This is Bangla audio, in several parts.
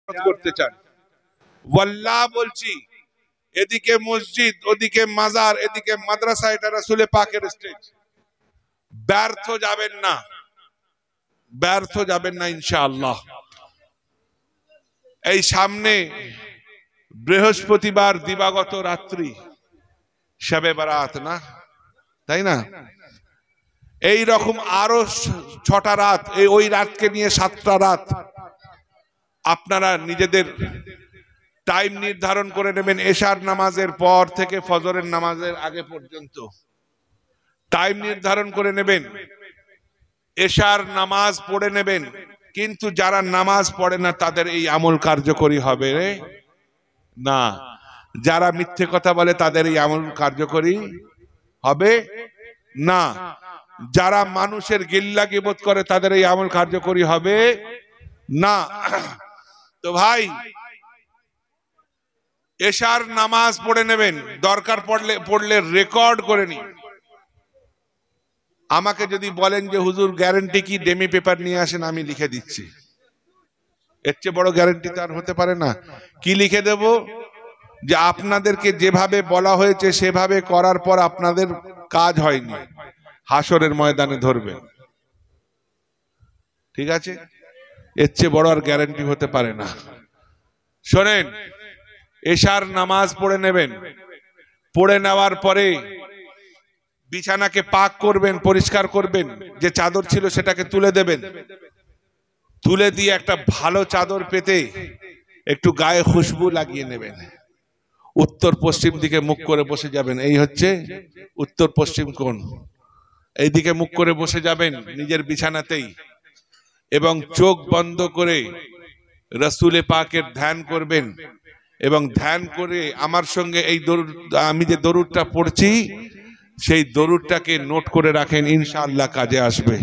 করতে চান। ওয়াল্লাহ বলছি, এদিকে মসজিদ, ওদিকে মাজার, এদিকে মাদ্রাসা, এটা রাসূলে পাকের স্টেজ। ব্যর্থ যাবেন না, ব্যর্থ যাবেন না ইনশাআল্লাহ। এই সামনে বৃহস্পতিবার দিবাগত রাত্রি, শবে বারাত না, তাই না? এই রকম আরো 6টা রাত, ওই রাতকে নিয়ে 7টা রাত আপনারা নিজেদের টাইম নির্ধারণ করে নেবেন। এশার নামাজের পর থেকে ফজরের নামাজের আগে পর্যন্ত টাইম নির্ধারণ করে নেবেন। এশার নামাজ পড়ে নেবেন, কিন্তু যারা নামাজ পড়ে না তাদের এই আমল কার্যকরী হবে না। যারা মিথ্যে কথা বলে তাদের এই আমল কার্যকরী হবে না। যারা মানুষের গিল্লা গিবত করে তাদের এই আমল কার্যকরী হবে না। তো ভাই, এশার নামাজ পড়ে নেবেন, দরকার পড়লে রেকর্ড করে নিন। আমাকে যদি বলেন যে হুজুর গ্যারান্টি কি, ডেমি পেপার নিয়ে আসেন, আমি লিখে দিচ্ছি। এর চেয়ে বড় গ্যারান্টি তো আর হতে পারে না। কি লিখে দেব? যে আপনাদেরকে যেভাবে বলা হয়েছে সেভাবে করার পর আপনাদের কাজ হয়নি, হাসরের ময়দানে ধরবেন। ঠিক আছে? এর চেয়ে বড় আর গ্যারান্টি হতে পারে না। শোনেন, এশার নামাজ পড়ে নেবেন, পড়ে নেওয়ার পরে বিছানাকে পাক করবেন, পরিষ্কার করবেন, যে চাদর ছিল সেটাকে তুলে দেবেন। তুলে দিয়ে একটা ভালো চাদর পেতে একটু গায়ে খুশবু লাগিয়ে নেবেন। উত্তর পশ্চিম দিকে মুখ করে বসে যাবেন। এই হচ্ছে উত্তর পশ্চিম কোণ। এই দিকে মুখ করে বসে যাবেন নিজের বিছানাতেই, এবং চোখ বন্ধ করে রাসূলে পাকের ধ্যান করবেন। এবং ধ্যান করে আমার সঙ্গে এই দরুদ, আমি যে দরুদটা পড়ছি সেই দরুদটাকে নোট করে রাখেন, ইনশাআল্লাহ কাজে আসবে।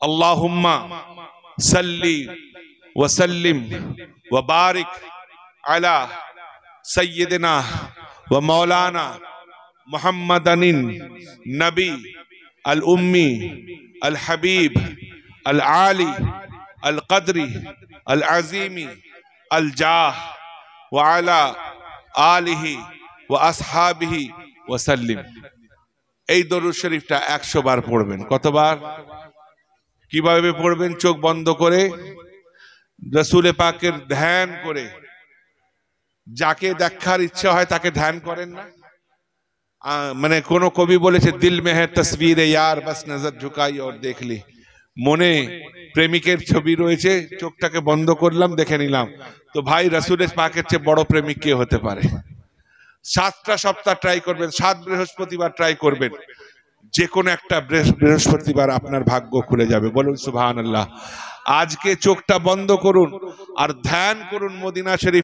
আল্লাহুম্মা সাল্লি ওয়া সাল্লিম ওয়া বারিক আলা সাইয়্যিদিনা ওয়া মাওলানা মুহাম্মাদানিন নবী আল উম্মি আল হাবিব আল আলী আল কদরি আল আজিমি আল জাহ ওয়া আলা আলিহি ওয়া আসহাবিহি ওয়া সাল্লিম। এই দরুদ শরীফটা 100 বার পড়বেন। কতবার? কিভাবে পড়বেন? চোখ বন্ধ করে, রাসূলে পাকের ধ্যান করে। যাকে দেখার ইচ্ছা হয় তাকে ধ্যান করেন না? মানে কোন কবি বলেছে, দিল মে হ্যায় তসবির ইয়ার, বাস নজর ঝুকাই और देख ली। মনে প্রেমিকের ছবি রয়েছে, চোখটাকে বন্ধ করলাম, দেখে নিলাম। তো ভাই, রাসূলের পাকের চেয়ে বড় প্রেমিক কে হতে পারে? 7টা সপ্তাহ ট্রাই করবেন, 7 বৃহস্পতিবার ট্রাই করবেন। যে কোনো একটা বৃহস্পতিবার আপনার ভাগ্য খুলে যাবে। বলুন সুবহানাল্লাহ। আজকে চোখটা বন্ধ করুন আর ধ্যান করুন মদিনা শরীফ।